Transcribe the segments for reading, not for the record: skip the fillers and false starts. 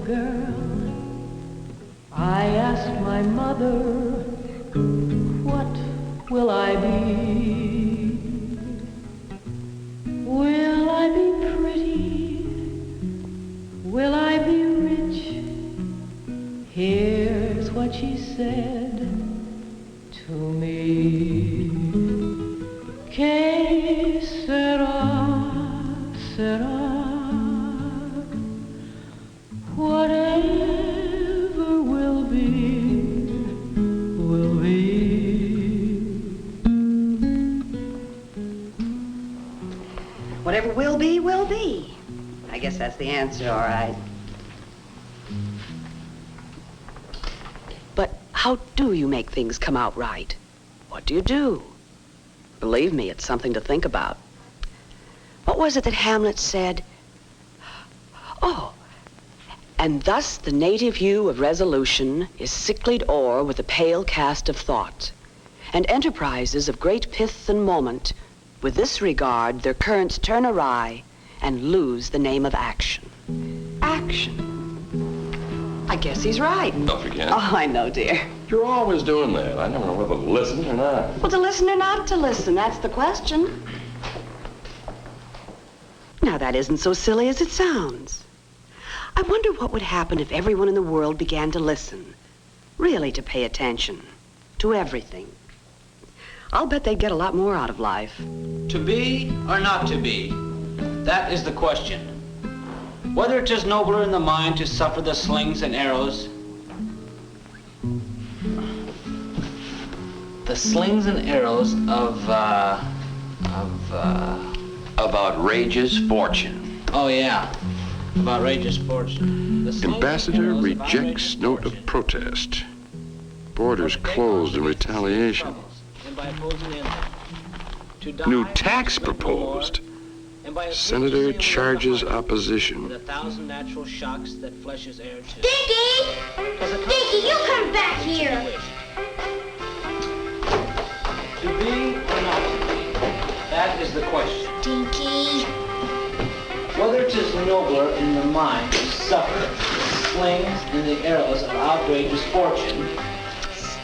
girl, I asked my mother, what will I be? Will I be pretty? Will I be rich? Here's what she said to me. Que sera, sera. Whatever will be, will be. Whatever will be, will be. I guess that's the answer, all right. But how do you make things come out right? What do you do? Believe me, it's something to think about. What was it that Hamlet said? Oh, and thus the native hue of resolution is sicklied o'er with a pale cast of thought, and enterprises of great pith and moment, with this regard their currents turn awry and lose the name of action. Action. I guess he's right. Don't forget. Oh, I know, dear. You're always doing that. I never know whether to listen or not. Well, to listen or not to listen, that's the question. Now, that isn't so silly as it sounds. I wonder what would happen if everyone in the world began to listen, really to pay attention to everything. I'll bet they'd get a lot more out of life. To be or not to be, that is the question. Whether it is nobler in the mind to suffer the slings and arrows, Of outrageous fortune. Oh yeah, of outrageous fortune. The slings and Ambassador arrows of rejects outrageous note of fortune. protest. Borders closed in retaliation. And by opposing them, to die, New tax to make no more, proposed. and by a Senator sleep to say charges with opposition. a thousand natural shocks that flesh is heir to. Dinky! Dinky, you come back here! To be or not to be, that is the question. Dinky! Whether it is nobler in the mind to suffer the slings and the arrows of outrageous fortune,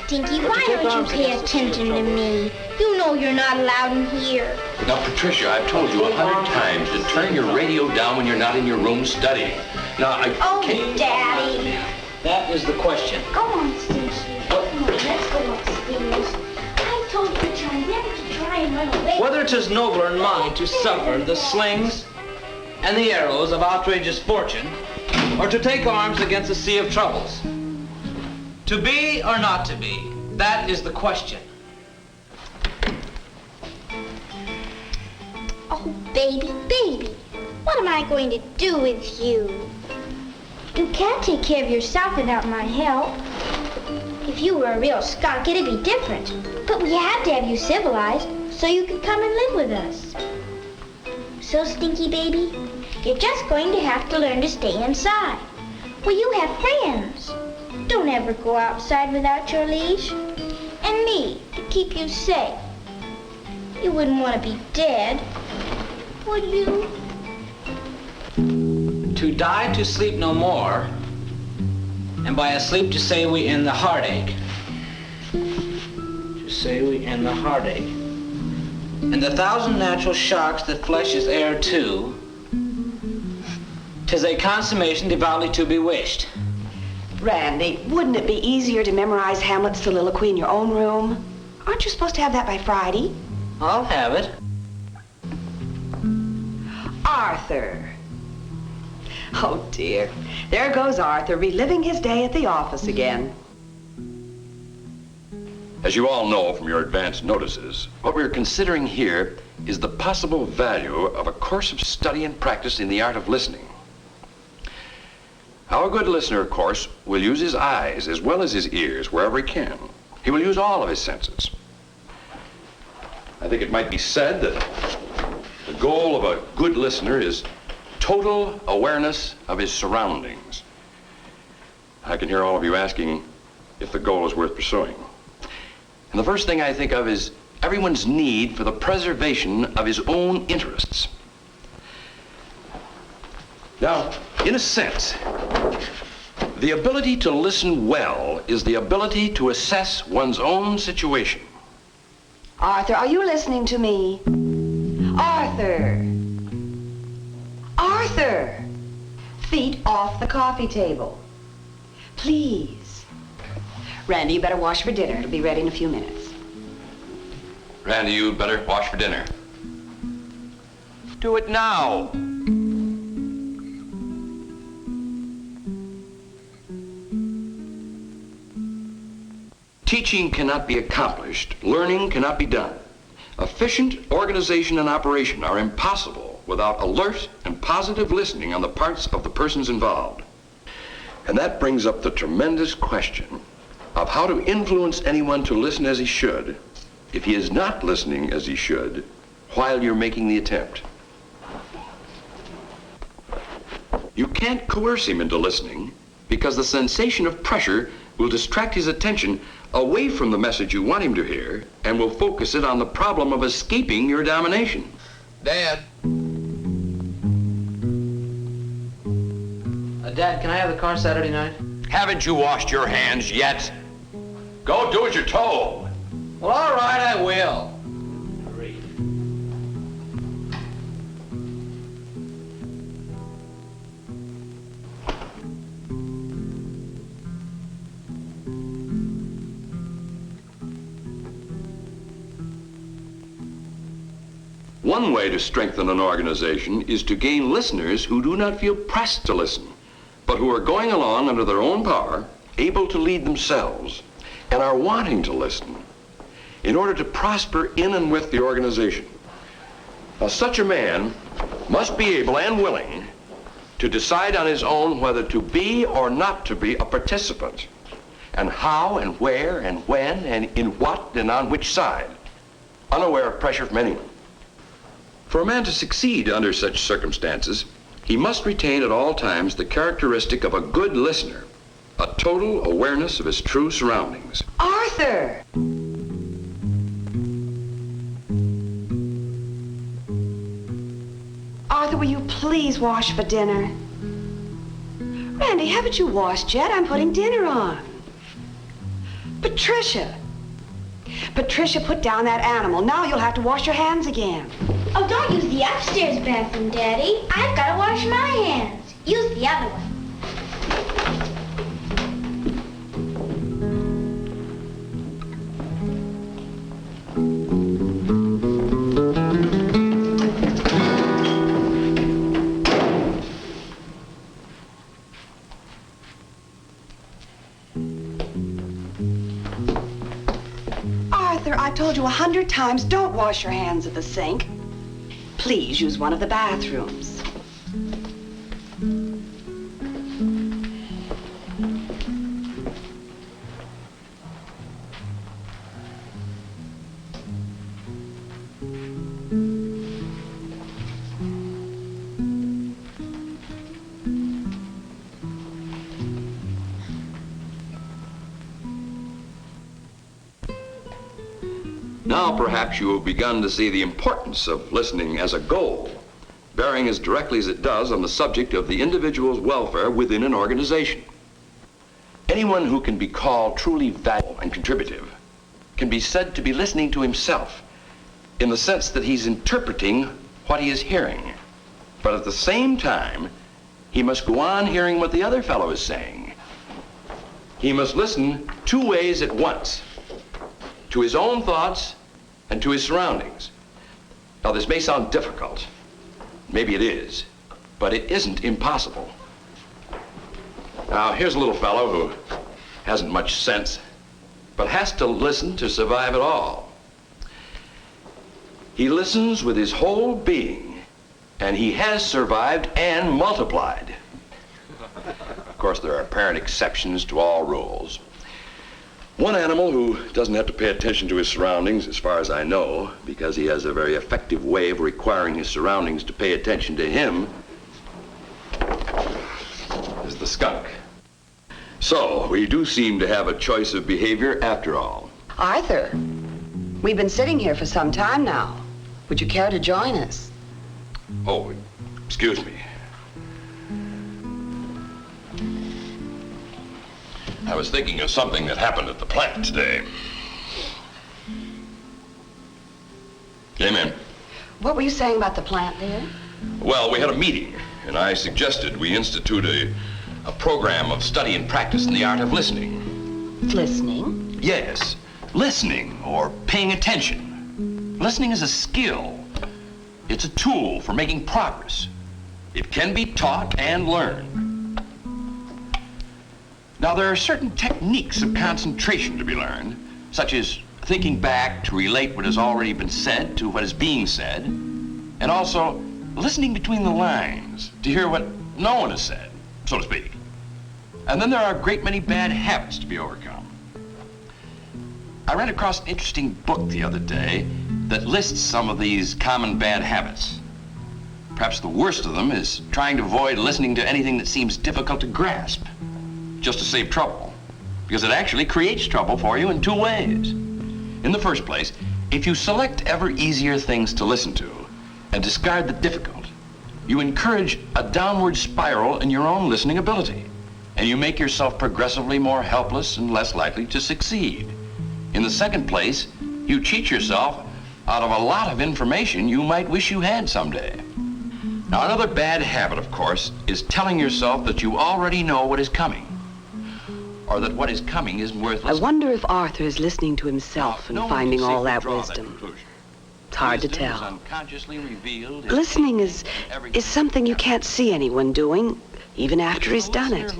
Dinky, But why to take don't arms you pay against the sea of attention to troubles. me? You know you're not allowed in here. Now, Patricia, I've told you 100 times to turn your radio down when you're not in your room studying. Now, I Oh, can't... Daddy! that is the question. Go on, Stinky. Come on, let's go upstairs. I told you, John, never to try and run away. Whether it is nobler in mind to suffer the slings and the arrows of outrageous fortune, or to take arms against the sea of troubles. To be or not to be, that is the question. Oh, baby, baby, what am I going to do with you? You can't take care of yourself without my help. If you were a real skunk, it'd be different. But we have to have you civilized so you can come and live with us. So, Stinky baby, you're just going to have to learn to stay inside. Well, you have friends. Don't ever go outside without your leash. And me, to keep you safe. You wouldn't want to be dead, would you? To die to sleep no more, and by a sleep to say we end the heartache. To say we end the heartache. And the thousand natural shocks that flesh is heir to, 'tis a consummation devoutly to be wished. Randy, wouldn't it be easier to memorize Hamlet's soliloquy in your own room? Aren't you supposed to have that by Friday? I'll have it. Arthur. Oh, dear. There goes Arthur, reliving his day at the office again. As you all know from your advance notices, what we're considering here is the possible value of a course of study and practice in the art of listening. Our good listener, of course, will use his eyes as well as his ears wherever he can. He will use all of his senses. I think it might be said that the goal of a good listener is total awareness of his surroundings. I can hear all of you asking if the goal is worth pursuing. And the first thing I think of is everyone's need for the preservation of his own interests. Now, in a sense, The ability to listen well is the ability to assess one's own situation. Arthur, are you listening to me? Arthur! Arthur! Feet off the coffee table. Please. Randy, you better wash for dinner. It'll be ready in a few minutes. Randy, you'd better wash for dinner. Do it now. Teaching cannot be accomplished. Learning cannot be done. Efficient organization and operation are impossible without alert and positive listening on the parts of the persons involved. And that brings up the tremendous question of how to influence anyone to listen as he should if he is not listening as he should while you're making the attempt. You can't coerce him into listening because the sensation of pressure will distract his attention away from the message you want him to hear and will focus it on the problem of escaping your domination. Dad. Dad, can I have the car Saturday night? Haven't you washed your hands yet? Go do as you're told. Well, all right, I will. One way to strengthen an organization is to gain listeners who do not feel pressed to listen, but who are going along under their own power, able to lead themselves, and are wanting to listen in order to prosper in and with the organization. Now, such a man must be able and willing to decide on his own whether to be or not to be a participant, and how and where and when and in what and on which side, unaware of pressure from anyone. For a man to succeed under such circumstances, he must retain at all times the characteristic of a good listener, a total awareness of his true surroundings. Arthur! Arthur, will you please wash for dinner? Randy, haven't you washed yet? I'm putting dinner on. Patricia! Patricia, put down that animal. Now you'll have to wash your hands again. Oh, don't use the upstairs bathroom, Daddy. I've got to wash my hands. Use the other one. Arthur, I've told you 100 times, don't wash your hands at the sink. Please use one of the bathrooms. Now perhaps you have begun to see the importance of listening as a goal, bearing as directly as it does on the subject of the individual's welfare within an organization. Anyone who can be called truly valuable and contributive can be said to be listening to himself in the sense that he's interpreting what he is hearing. But at the same time, he must go on hearing what the other fellow is saying. He must listen two ways at once, to his own thoughts and to his surroundings. Now, this may sound difficult. Maybe it is, but it isn't impossible. Now, here's a little fellow who hasn't much sense, but has to listen to survive at all. He listens with his whole being, and he has survived and multiplied. Of course, there are apparent exceptions to all rules. One animal who doesn't have to pay attention to his surroundings, as far as I know, because he has a very effective way of requiring his surroundings to pay attention to him, is the skunk. So, we do seem to have a choice of behavior after all. Arthur, we've been sitting here for some time now. Would you care to join us? Oh, excuse me. I was thinking of something that happened at the plant today. Came in. What were you saying about the plant, dear? Well, we had a meeting, and I suggested we institute a program of study and practice in the art of listening. Listening? Yes, listening or paying attention. Listening is a skill. It's a tool for making progress. It can be taught and learned. Now, there are certain techniques of concentration to be learned, such as thinking back to relate what has already been said to what is being said, and also listening between the lines to hear what no one has said, so to speak. And then there are a great many bad habits to be overcome. I ran across an interesting book the other day that lists some of these common bad habits. Perhaps the worst of them is trying to avoid listening to anything that seems difficult to grasp, just to save trouble, because it actually creates trouble for you in two ways. In the first place, if you select ever easier things to listen to and discard the difficult, you encourage a downward spiral in your own listening ability, and you make yourself progressively more helpless and less likely to succeed. In the second place, you cheat yourself out of a lot of information you might wish you had someday. Now, another bad habit, of course, is telling yourself that you already know what is coming, or that what is coming isn't worth listening. I wonder if Arthur is listening to himself and finding all that wisdom. It's hard to tell. Listening is something you can't see anyone doing, even after he's done it.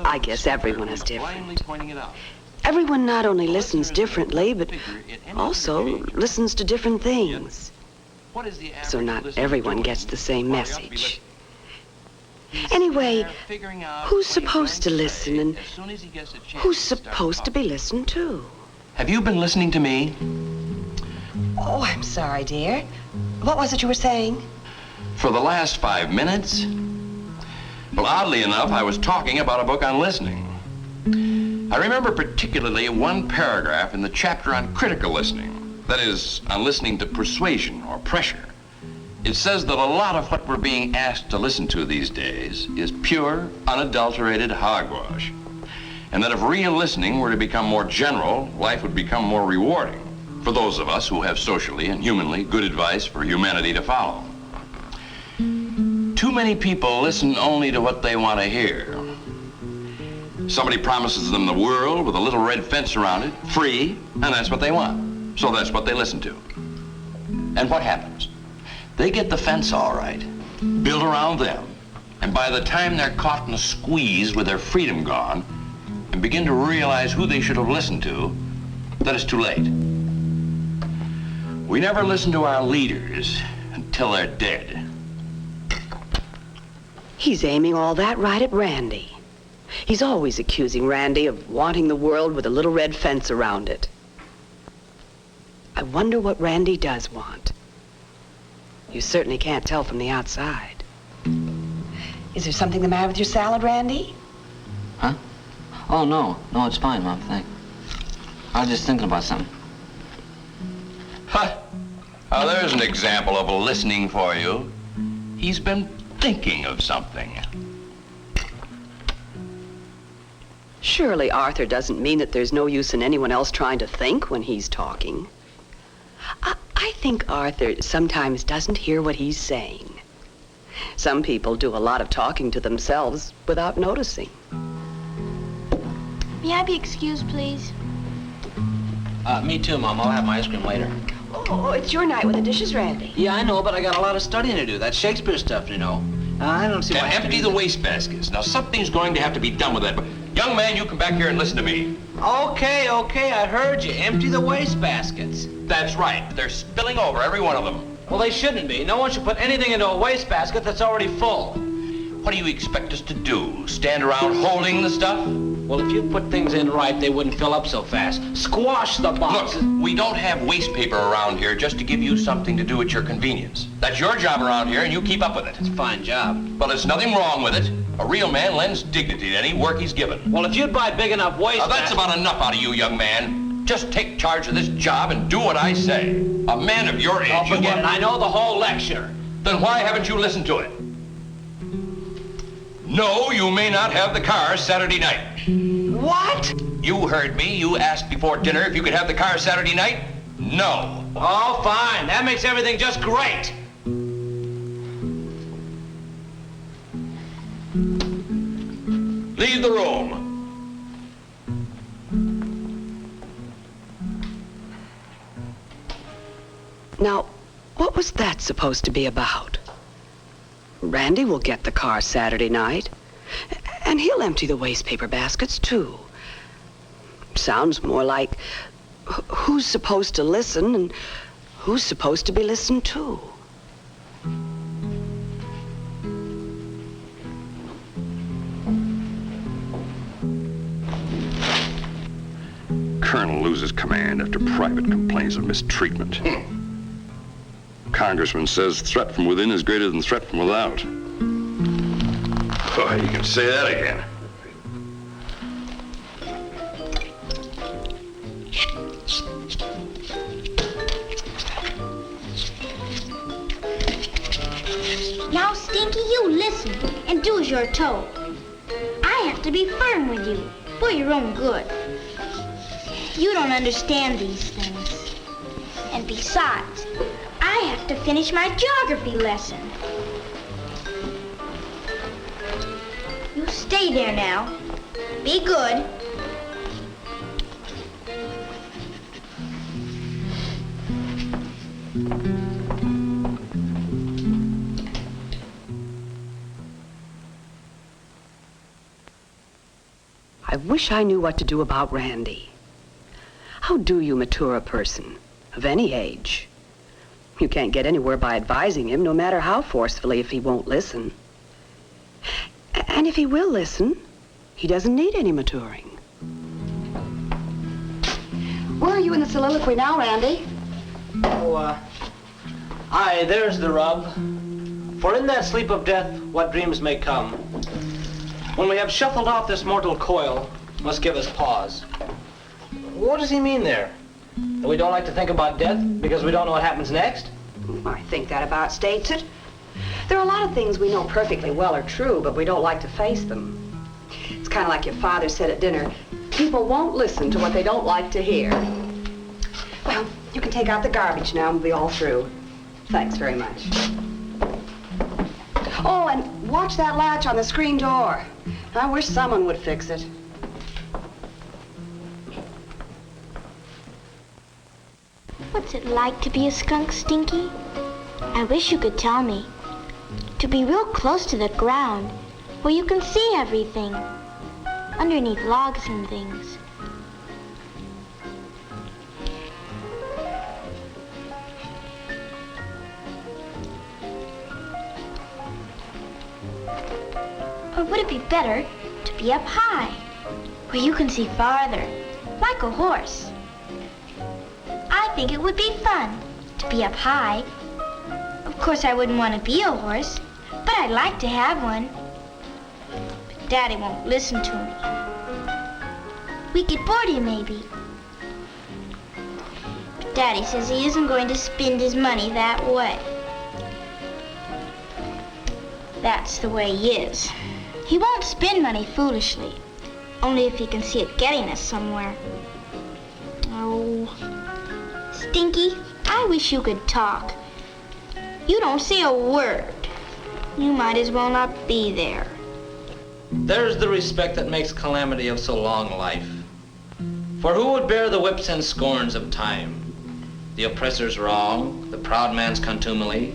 I guess everyone is different. Everyone not only listens differently, but also listens to different things. So not everyone gets the same message. Anyway, who's supposed to listen and who's supposed to be listened to? Have you been listening to me? Oh, I'm sorry, dear. What was it you were saying? For the last 5 minutes? Well, oddly enough, I was talking about a book on listening. I remember particularly one paragraph in the chapter on critical listening, that is, on listening to persuasion or pressure. It says that a lot of what we're being asked to listen to these days is pure, unadulterated hogwash. And that if real listening were to become more general, life would become more rewarding for those of us who have socially and humanly good advice for humanity to follow. Too many people listen only to what they want to hear. Somebody promises them the world with a little red fence around it, free, and that's what they want. So that's what they listen to. And what happens? They get the fence all right, built around them, and by the time they're caught in a squeeze with their freedom gone and begin to realize who they should have listened to, then it's too late. We never listen to our leaders until they're dead. He's aiming all that right at Randy. He's always accusing Randy of wanting the world with a little red fence around it. I wonder what Randy does want. You certainly can't tell from the outside. Is there something the matter with your salad, Randy? Huh? Oh, no. No, it's fine, Mom, thanks. I was just thinking about something. Huh. Now, there's an example of listening for you. He's been thinking of something. Surely Arthur doesn't mean that there's no use in anyone else trying to think when he's talking. I think Arthur sometimes doesn't hear what he's saying. Some people do a lot of talking to themselves without noticing. May I be excused, please? Me too, Mom. I'll have my ice cream later. Oh, it's your night with the dishes, Randy. Yeah, I know, but I got a lot of studying to do. That's Shakespeare stuff, you know. I don't see why I have to Empty do the that. wastebaskets. Now, something's going to have to be done with that. But, young man, you come back here and listen to me. Okay, I heard you. Empty the wastebaskets. That's right. They're spilling over, every one of them. Well, they shouldn't be. No one should put anything into a wastebasket that's already full. What do you expect us to do? Stand around holding the stuff? Well, if you put things in right, they wouldn't fill up so fast. Squash the boxes. Look, we don't have waste paper around here just to give you something to do at your convenience. That's your job around here, and you keep up with it. It's a fine job. Well, there's nothing wrong with it. A real man lends dignity to any work he's given. Well, if you'd buy big enough Now, that's about enough out of you, young man. Just take charge of this job and do what I say. A man of your age, Don't you forget, want... I know the whole lecture. Then why haven't you listened to it? No, you may not have the car Saturday night. What? You heard me. You asked before dinner if you could have the car Saturday night. No. Oh, fine. That makes everything just great. Leave the room. Now, what was that supposed to be about? Randy will get the car Saturday night, and he'll empty the waste paper baskets, too. Sounds more like who's supposed to listen and who's supposed to be listened to. Colonel loses command after private complaints of mistreatment. Congressman says threat from within is greater than threat from without. Oh, you can say that again. Now, Stinky, you listen and do as you're told. I have to be firm with you for your own good. You don't understand these things. And besides, I have to finish my geography lesson. You stay there now. Be good. I wish I knew what to do about Randy. How do you mature a person of any age? You can't get anywhere by advising him, no matter how forcefully, if he won't listen. And if he will listen, he doesn't need any maturing. Where are you in the soliloquy now, Randy? Oh, aye, there's the rub. For in that sleep of death, what dreams may come. When we have shuffled off this mortal coil, must give us pause. What does he mean there? That we don't like to think about death because we don't know what happens next? I think that about states it. There are a lot of things we know perfectly well are true, but we don't like to face them. It's kind of like your father said at dinner, people won't listen to what they don't like to hear. Well, you can take out the garbage now and we'll be all through. Thanks very much. Oh, and watch that latch on the screen door. I wish someone would fix it. What's it like to be a skunk, Stinky? I wish you could tell me. To be real close to the ground, where you can see everything. Underneath logs and things. Or would it be better to be up high, where you can see farther, like a horse? I think it would be fun to be up high. Of course, I wouldn't want to be a horse, but I'd like to have one. But Daddy won't listen to me. We could board him, maybe. But Daddy says he isn't going to spend his money that way. That's the way he is. He won't spend money foolishly, only if he can see it getting us somewhere. Oh, Stinky, I wish you could talk. You don't say a word. You might as well not be there. There's the respect that makes calamity of so long life. For who would bear the whips and scorns of time? The oppressor's wrong, the proud man's contumely,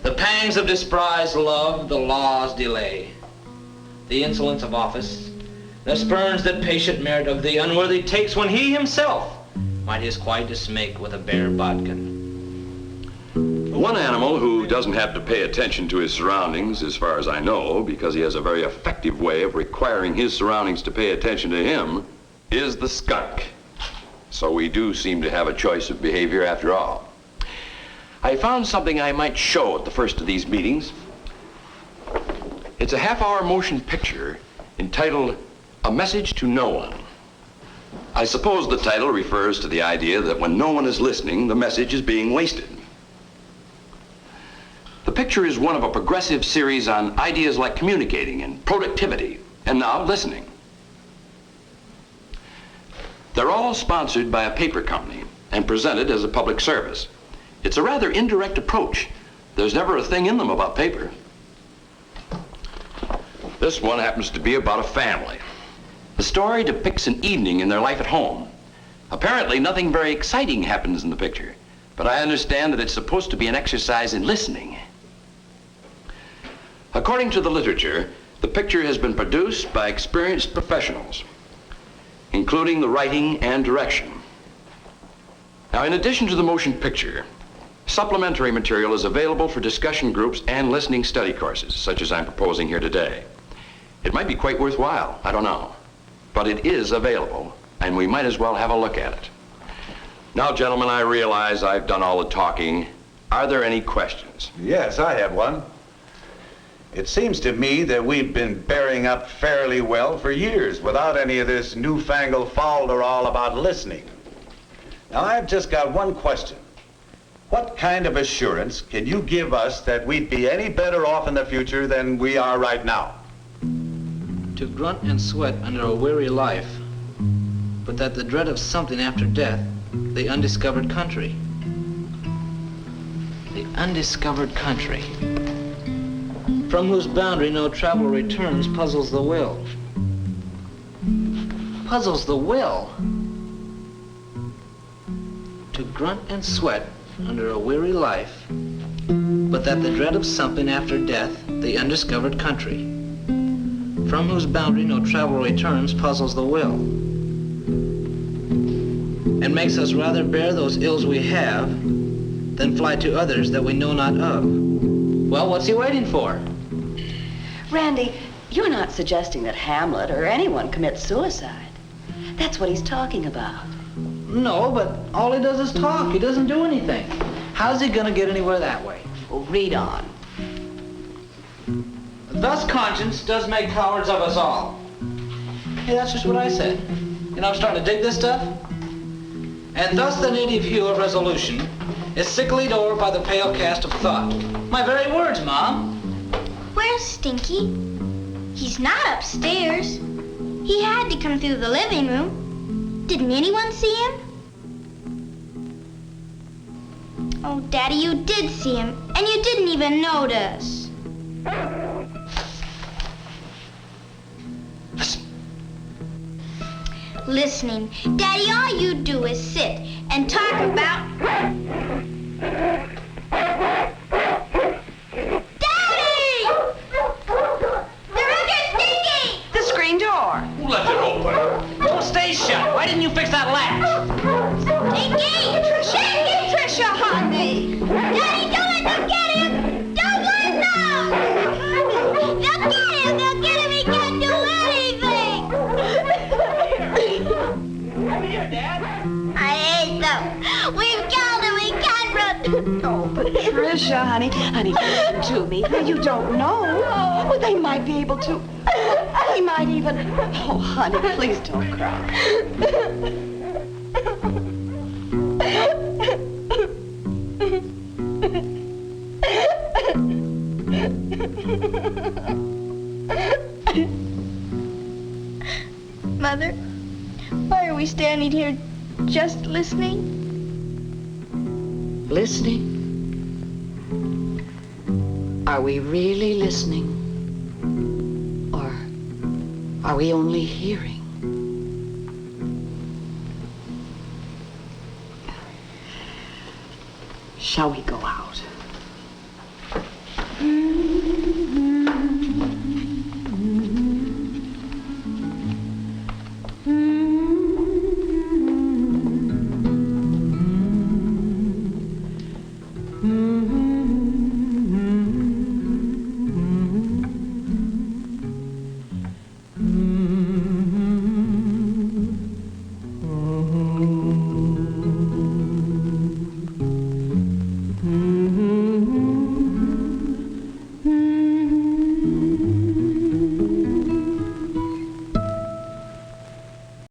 the pangs of despised love, the law's delay, the insolence of office, the spurns that patient merit of the unworthy takes when he himself might his quietus make with a bare bodkin. One animal who doesn't have to pay attention to his surroundings, as far as I know, because he has a very effective way of requiring his surroundings to pay attention to him, is the skunk. So we do seem to have a choice of behavior after all. I found something I might show at the first of these meetings. It's a half-hour motion picture entitled A Message to No One. I suppose the title refers to the idea that when no one is listening, the message is being wasted. The picture is one of a progressive series on ideas like communicating and productivity, and now listening. They're all sponsored by a paper company and presented as a public service. It's a rather indirect approach. There's never a thing in them about paper. This one happens to be about a family. The story depicts an evening in their life at home. Apparently, nothing very exciting happens in the picture, but I understand that it's supposed to be an exercise in listening. According to the literature, the picture has been produced by experienced professionals, including the writing and direction. Now, in addition to the motion picture, supplementary material is available for discussion groups and listening study courses, such as I'm proposing here today. It might be quite worthwhile, I don't know, but it is available, and we might as well have a look at it. Now, gentlemen, I realize I've done all the talking. Are there any questions? Yes, I have one. It seems to me that we've been bearing up fairly well for years without any of this newfangled falderall about listening. Now, I've just got one question. What kind of assurance can you give us that we'd be any better off in the future than we are right now? To grunt and sweat under a weary life, but that the dread of something after death, the undiscovered country. The undiscovered country, from whose boundary no travel returns, puzzles the will. Puzzles the will. To grunt and sweat under a weary life, but that the dread of something after death, the undiscovered country, from whose boundary no travel returns, puzzles the will, and makes us rather bear those ills we have than fly to others that we know not of. Well, what's he waiting for? Randy, you're not suggesting that Hamlet or anyone commits suicide. That's what he's talking about. No, but all he does is talk. He doesn't do anything. How's he gonna get anywhere that way? Well, read on. Thus conscience does make cowards of us all. Hey, that's just what I said. You know, I'm starting to dig this stuff. And thus the native hue of resolution is sicklied o'er by the pale cast of thought. My very words, Mom. Where's Stinky? He's not upstairs. He had to come through the living room. Didn't anyone see him? Oh, Daddy, you did see him, and you didn't even notice. Listen. Listening. Daddy, all you do is sit and talk about... Daddy! They're under Stinky! The screen door. Who left it open? Well, stay shut. Why didn't you fix that latch? Stinky! Stinky, Tricia, honey! Daddy, don't let them get him! Don't let them! They'll get him! They'll get him! He can't do anything! Come here, Dad. I hate them! We've killed him! He can't run! Oh, Patricia, honey, listen to me. You don't know. Well, they might be able to. They might even. Oh, honey, please don't cry. Mother, why are we standing here just listening? Listening? Are we really listening? Or are we only hearing? Shall we go out?